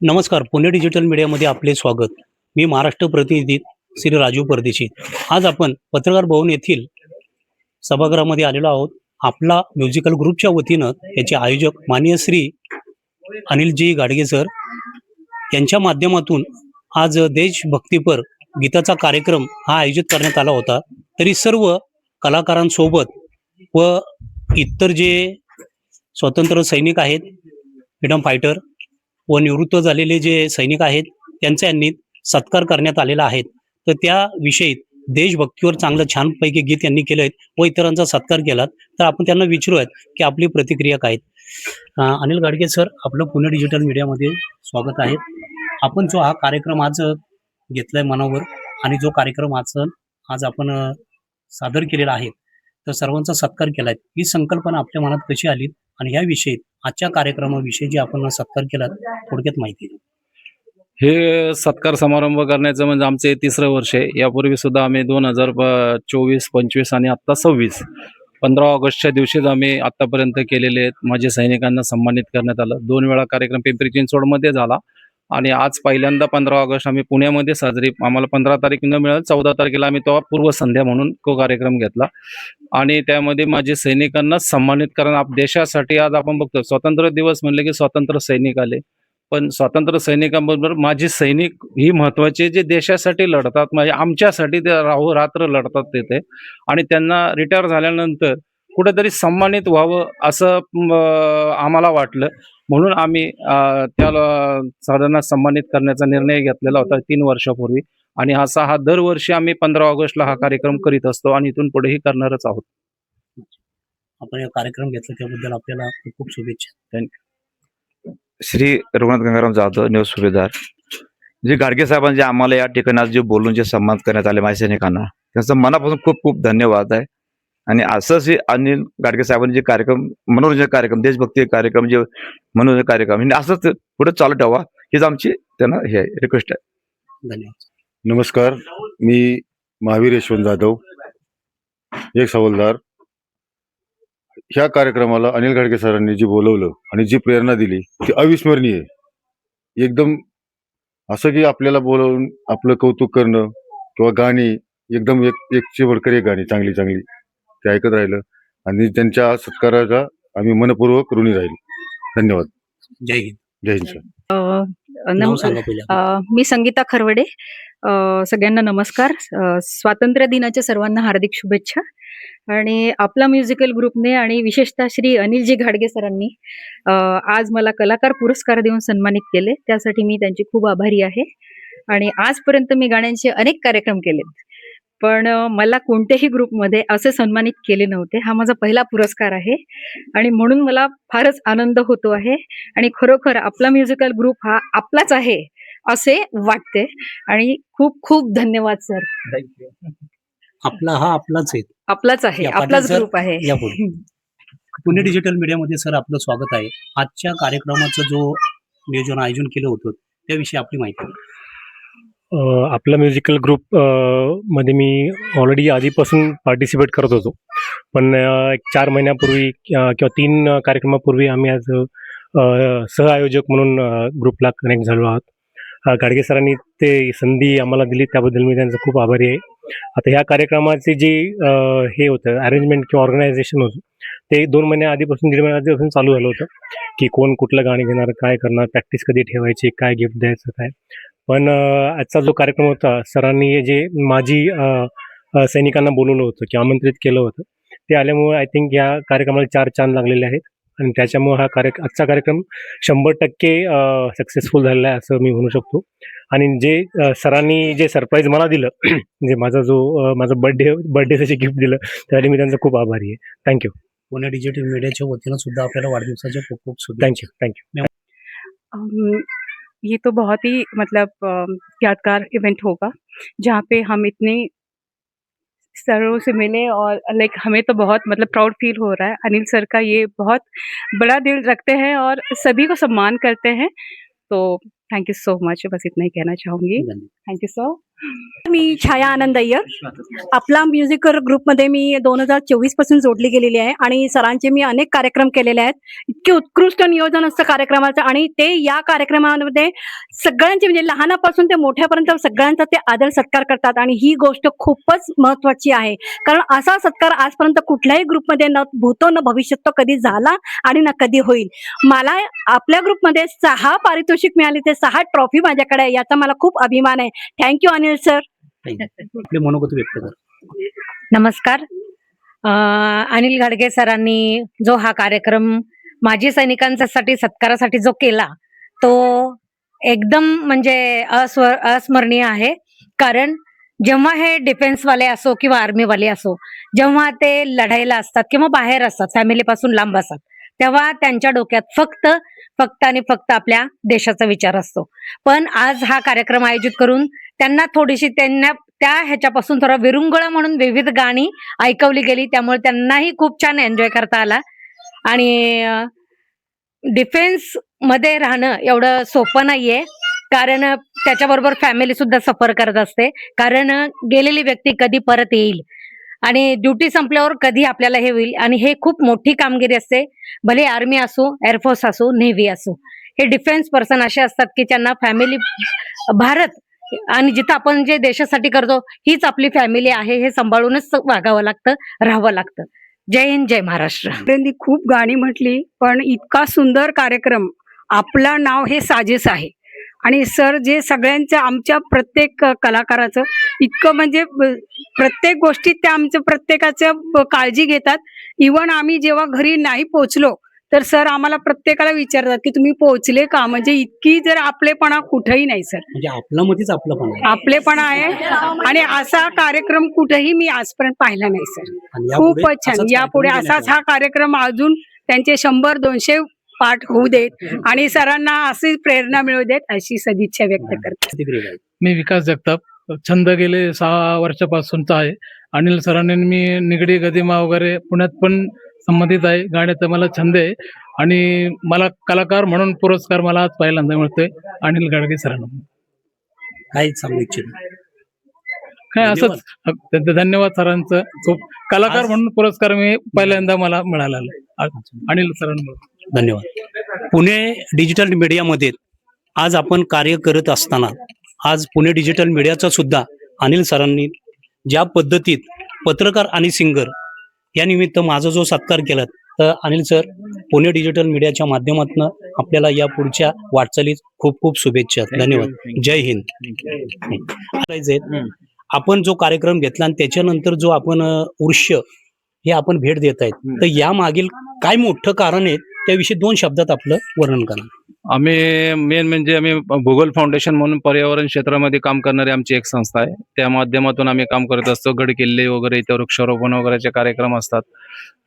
नमस्कार. पुणे डिजिटल मीडियामध्ये आपले स्वागत. मी महाराष्ट्र प्रतिनिधी श्री राजू परदेशी. आज आपण पत्रकार भवन येथील सभागृहामध्ये आलेलो आहोत. आपला म्युझिकल ग्रुपच्या वतीनं याचे आयोजक माननीय श्री अनिलजी गाडगे सर यांच्या माध्यमातून आज देशभक्तीपर गीताचा कार्यक्रम हा आयोजित करण्यात आला होता. तरी सर्व कलाकारांसोबत व इतर जे स्वतंत्र सैनिक आहेत, फ्रीडम फायटर व निवृत्त झालेले जे सैनिक आहेत त्यांचा यांनी सत्कार करण्यात आलेला आहे. तर त्याविषयी देशभक्तीवर चांगलं छानपैकी गीत यांनी केलं आहे व इतरांचा सत्कार केला. तर आपण त्यांना विचारूयात की आपली प्रतिक्रिया काय आहेत. अनिल गाडगे सर, आपलं पुणे डिजिटल मीडियामध्ये स्वागत आहे. आपण जो हा कार्यक्रम आज घेतलाय मनावर आणि जो कार्यक्रम आज आपण सादर केलेला आहे, तर सर्वांचा सत्कार केलाय, ही संकल्पना आपल्या मनात कशी आली आणि याविषयी आजच्या कार्यक्रमाविषयी जे आपण सत्कार केला थोडक्यात माहिती द्या. हे सत्कार समारंभ करण्याचं म्हणजे आमचे हे तिसरं वर्ष आहे. यापूर्वी सुद्धा आम्ही 2024, 25 आणि आत्ता 26 15 ऑगस्टच्या दिवशीच आम्ही आत्तापर्यंत केलेले आहेत. माझे सैनिकांना सन्मानित करण्यात आलं. 2 वेळा कार्यक्रम पिंपरी चिंचवडमध्ये झाला आणि आज पहिल्यांदा 15 ऑगस्ट आम्ही पुण्यामध्ये साजरी, आम्हाला 15 तारीख न मिळालं, 14 तारखेला आम्ही तेव्हा पूर्वसंध्या म्हणून तो कार्यक्रम घेतला आणि त्यामध्ये माझे सैनिकांना सन्मानित करणं देशासाठी. आज आपण बघतो स्वातंत्र्य दिवस म्हणले की स्वातंत्र्य सैनिक आले, पण स्वातंत्र्य सैनिकांबरोबर माझे सैनिक ही महत्वाचे जे देशासाठी लढतात, म्हणजे आमच्यासाठी ते रात्र लढतात तिथे आणि त्यांना रिटायर झाल्यानंतर कुठेतरी सन्मानित व्हावं असं आम्हाला वाटलं. म्हणून आम्ही त्याला साधारण सन्मानित करण्याचा निर्णय घेतलेला होता 3 वर्षापूर्वी आणि हा दरवर्षी आम्ही 15 ऑगस्टला हा कार्यक्रम करीत असतो आणि इथून पुढेही करणारच आहोत. आपण हा कार्यक्रम घेतला त्याबद्दल आपल्याला खूप खूप शुभेच्छा. थँक्यू. श्री रघुनाथ गंगाराम जाधव, न्यूज सुभेदार. जे गाडगे साहेबांनी जे आम्हाला या ठिकाणी आज जे बोलून जे सन्मान करण्यात आले माझ्या सैनिकांना, त्यांचं मनापासून खूप खूप धन्यवाद आहे. आणि असंच हे अनिल गाडगे साहेबांनी जे कार्यक्रम, मनोरंजन कार्यक्रम, देशभक्ती कार्यक्रम, जे मनोरंजन कार्यक्रम हे असंच पुढे चालू ठेवा, हीच आमची त्यांना हे रिक्वेस्ट आहे. धन्यवाद. नमस्कार, मी महावीर यशवंत जाधव, एक हवालदार. ह्या कार्यक्रमाला अनिल गाडगे सरांनी जे बोलवलं आणि जी प्रेरणा दिली ती अविस्मरणीय आहे. एकदम असं की आपल्याला बोलवून आपलं कौतुक करणं किंवा गाणी एकदम एकची वडकर एक गाणी चांगली चांगली ते ऐकत राहिलं आणि त्यांच्या सत्काराचा आम्ही मनपूर्वक ऋणी राहील. धन्यवाद. जय हिंद. जय हिंद सर. नाव सांगा पहिलं. मी संगीता खरवडे. सगळ्यांना नमस्कार. स्वातंत्र्य दिनाच्या सर्वांना हार्दिक शुभेच्छा. आणि आपला म्युझिकल ग्रुपने आणि विशेषतः श्री अनिलजी घाडगे सरांनी आज मला कलाकार पुरस्कार देऊन सन्मानित केले, त्यासाठी मी त्यांची खूप आभारी आहे. आणि आजपर्यंत मी गाण्यांचे अनेक कार्यक्रम केलेत, पण मला कोणत्याही ग्रुपमध्ये असे सन्मानित केले नव्हते. हा माझा पहिला पुरस्कार आहे आणि म्हणून मला फारच आनंद होतो आहे आणि खरोखर आपला म्युझिकल ग्रुप हा आपलाच आहे असे वाटते. आणि खूप खूप धन्यवाद सर. आपला हा आपलाच आहे, आपलाच आहे, या आपलाच पाटील सर, ग्रुप आहे. यापुढे. पुणे डिजिटल मीडियामध्ये सर आपलं स्वागत आहे. आजच्या कार्यक्रमाचं जो आयोजन केलं होतं त्याविषयी आपली माहिती द्या. आपला म्युझिकल ग्रुप मध्ये मी ऑलरेडी आधीपासून पार्टिसिपेट करत होतो, पण एक 4 महिन्यापूर्वी किंवा 3 कार्यक्रमापूर्वी आम्ही आज सहआयोजक म्हणून ग्रुपला कनेक्ट झालो आहोत. गाडगे सरांनी ते संधी आम्हाला दिली त्याबद्दल मी त्यांचं खूप आभारी आहे. आता ह्या कार्यक्रमाचे जे हे होतं अरेंजमेंट किंवा ऑर्गनायझेशन होतं ते 2 महिन्या आधीपासून 1.5 महिन्या आधीपासून चालू झालं होतं की कोण कुठलं गाणं घेणार, काय करणार, प्रॅक्टिस कधी ठेवायची, काय गिफ्ट द्यायचं काय. पण आजचा जो कार्यक्रम होता, सरांनी जे माझी सैनिकांना बोलवलं होतं किंवा आमंत्रित केलं होतं ते आल्यामुळे आय थिंक या कार्यक्रमाला 4 चांद लागलेले आहेत आणि त्याच्यामुळे आजचा कार्यक्रम 100% सक्सेसफुल झालेला आहे असं मी म्हणू शकतो. आणि जे सरांनी जे सरप्राईज मला दिलं म्हणजे माझा बर्थडेचं गिफ्ट दिलं त्यासाठी मी त्यांचा खूप आभारी आहे. थँक्यू. पुणे डिजिटल मीडियाच्या वतीनं सुद्धा आपल्याला वाढदिवसाच्या खूप खूप शुभेच्छा. Thank you. ये तो बहुत ही मतलब यादगार इवेंट होगा जहाँ पे हम इतने सरों से मिले और लाइक हमें तो बहुत मतलब प्राउड फील हो रहा है. अनिल सर का ये बहुत बड़ा दिल रखते हैं और सभी को सम्मान करते हैं. तो थैंक यू सो मच. बस इतना ही कहना चाहूँगी. धन्यवाद. Thank you sir. मी छाया आनंद अय्यर. आपला म्युझिकल ग्रुपमध्ये मी 2024 पासून जोडली गेलेली आहे आणि सरांचे मी अनेक कार्यक्रम केलेले आहेत. इतके उत्कृष्ट नियोजन असतं कार्यक्रमाचं आणि ते या कार्यक्रमामध्ये सगळ्यांचे म्हणजे लहानापासून ते मोठ्यापर्यंत सगळ्यांचा ते आदर सत्कार करतात आणि ही गोष्ट खूपच महत्वाची आहे. कारण असा सत्कार आजपर्यंत कुठल्याही ग्रुपमध्ये न भूतो न भविष्यात तो कधी झाला आणि ना कधी होईल. मला आपल्या ग्रुपमध्ये 6 पारितोषिक मिळाले, ते 6 ट्रॉफी माझ्याकडे आहे, याचा मला खूप अभिमान आहे. Thank you Anil sir. आपले मनोगत व्यक्त कर. नमस्कार. अनिल घाडगे सरांनी जो हा कार्यक्रम माजी सैनिकांसाठी सत्कारासाठी जो केला तो एकदम म्हणजे अस्मरणीय आहे. कारण जेव्हा हे डिफेन्सवाले असो किंवा आर्मीवाले असो, जेव्हा ते लढाईला असतात किंवा बाहेर असतात, फॅमिलीपासून लांब असतात, तेव्हा त्यांच्या डोक्यात फक्त आणि फक्त आपल्या देशाचा विचार असतो. पण आज हा कार्यक्रम आयोजित करून त्यांना थोडीशी त्या ह्याच्यापासून थोडा विरंगुळा म्हणून विविध गाणी ऐकवली गेली, त्यामुळे त्यांनाही खूप छान एन्जॉय करता आला. आणि डिफेन्स मध्ये राहणं एवढं सोपं नाहीये, कारण त्याच्याबरोबर फॅमिली सुद्धा सफर करत असते. कारण गेलेली व्यक्ती कधी परत येईल आणि ड्युटी संपल्यावर कधी आपल्याला हे होईल, आणि हे खूप मोठी कामगिरी असते. भले आर्मी असो, एअरफोर्स असो, नेव्ही असो, हे डिफेन्स पर्सन असे असतात की त्यांना फॅमिली, भारत आणि जिथं आपण जे देशासाठी करतो हीच आपली फॅमिली आहे, हे सांभाळूनच वागावं लागतं, राहावं लागतं. जय हिंद, जय महाराष्ट्र. त्यांनी खूप गाणी म्हटली, पण इतका सुंदर कार्यक्रम. आपलं नाव हे साजेस आहे आणि सर जे सगळ्यांचं आमच्या प्रत्येक कलाकाराचं इतकं म्हणजे प्रत्येक गोष्टीत ते आमचं प्रत्येकाचं काळजी घेतात. इव्हन आम्ही जेव्हा घरी नाही पोहोचलो तर सर आम्हाला प्रत्येकाला विचारतात की तुम्ही पोहोचले का. म्हणजे इतकी जर आपलेपणा कुठेही नाही सर. म्हणजे आपल्यामध्येच आपलंपण आहे. आपलेपणा आहे आणि असा कार्यक्रम कुठेही मी आजपर्यंत पाहिला नाही सर. आणि यापुढे खूपच छान. असाच यापुढे कार्यक्रम असाच हा कार्यक्रम अजून त्यांचे 100-200 पाठ होऊ देत आणि सरांना अशी प्रेरणा मिळू देत, अशी सदिच्छा व्यक्त करते. घेण्यात. मी विकास जगताप. छंद गेले 6 वर्षापासूनचा आहे. अनिल सरांनी मी निगडी गदिमा वगैरे पुण्यात पण संबंधित आहे. गाण्याचा मला छंद आहे आणि मला कलाकार म्हणून पुरस्कार मला आज पहिल्यांदा मिळतोय अनिल गाडगे सरांना. काय सांगू इच्छित. काय असंच त्यांचं धन्यवाद सरांचं. खूप कलाकार म्हणून पुरस्कार मी पहिल्यांदा मला मिळाला अनिल सरांना. धन्यवाद. पुणे डिजिटल मीडियामध्ये आज आपण कार्य करत असताना आज पुणे डिजिटल मीडियाचा सुद्धा अनिल सरांनी ज्या पद्धतीत पत्रकार आणि सिंगर या निमित्त माझा जो सत्कार केला, तर अनिल सर पुणे डिजिटल मीडियाच्या माध्यमातून आपल्याला या पुढच्या वाटचालीत खूप खूप शुभेच्छा. धन्यवाद. जय हिंद. आपण जो कार्यक्रम घेतला आणि त्याच्यानंतर जो आपण उर्ष हे आपण भेट देत आहेत, तर या मागील काय मोठं कारण आहे त्याविषयी 2 शब्दात आपलं वर्णन करा. आम्ही मेन म्हणजे आम्ही भूगोल फाउंडेशन म्हणून पर्यावरण क्षेत्रामध्ये काम करणारी आमची एक संस्था आहे. त्या माध्यमातून आम्ही काम करत असतो. गड किल्ले वगैरे इथे वृक्षारोपण वगैरेचे कार्यक्रम असतात.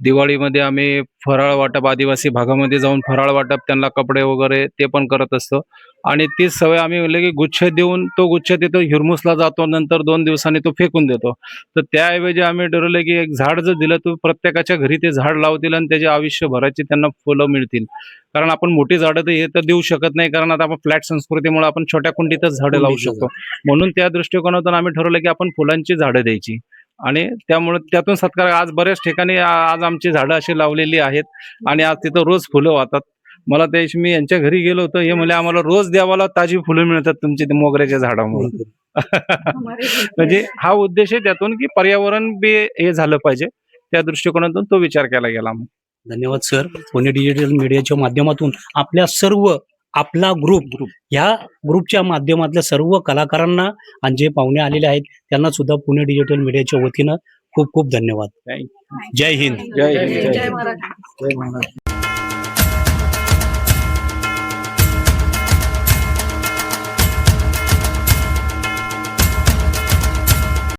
दिवाळीमध्ये आम्ही फराळ वाटप, आदिवासी भागामध्ये जाऊन फराळ वाटप, त्यांना कपडे वगैरे ते पण करत असतो. आणि ती सवय आम्ही म्हणलं की गुच्छ देऊन तो गुच्छ तिथं हिरमुसला जातो, नंतर 2 दिवसांनी तो फेकून देतो. तर त्याऐवजी आम्ही ठरवलं की एक झाड जर दिलं तर प्रत्येकाच्या घरी ते झाड लावतील आणि त्याचे आयुष्यभराची त्यांना फुलं मिळतील. कारण आपण मोठी झाडं तर हे तर देऊ शकत नाही, कारण आता आपण फ्लॅट संस्कृतीमुळे आपण छोट्या कुंडीतच झाडं लावू शकतो. म्हणून त्या दृष्टिकोनातून आम्ही ठरवलं की आपण फुलांची झाडं द्यायची आणि त्यामुळे त्यातून सत्कार. आज बऱ्याच ठिकाणी आज आमची झाडं अशी लावलेली आहेत आणि आज तिथं रोज फुलं वाहतात. मला त्या दिवशी मी यांच्या घरी गेलो होतो, हे म्हणले आम्हाला रोज देवाला ताजी फुलं मिळतात तुमची ते मोगऱ्याच्या झाडामुळे. म्हणजे हा उद्देश आहे त्यातून की पर्यावरण बी हे झालं पाहिजे, त्या दृष्टिकोनातून तो विचार केला गेला. धन्यवाद सर. पुणे डिजिटल मीडियाच्या माध्यमातून आपल्या आपला ग्रुप या ग्रुपच्या माध्यमातल्या सर्व कलाकारांना आणि जे पाहुणे आलेले आहेत त्यांना सुद्धा पुणे डिजिटल मीडियाच्या वतीनं खूप खूप धन्यवाद. जय हिंद. जय हिंद. जय महाराष्ट्र.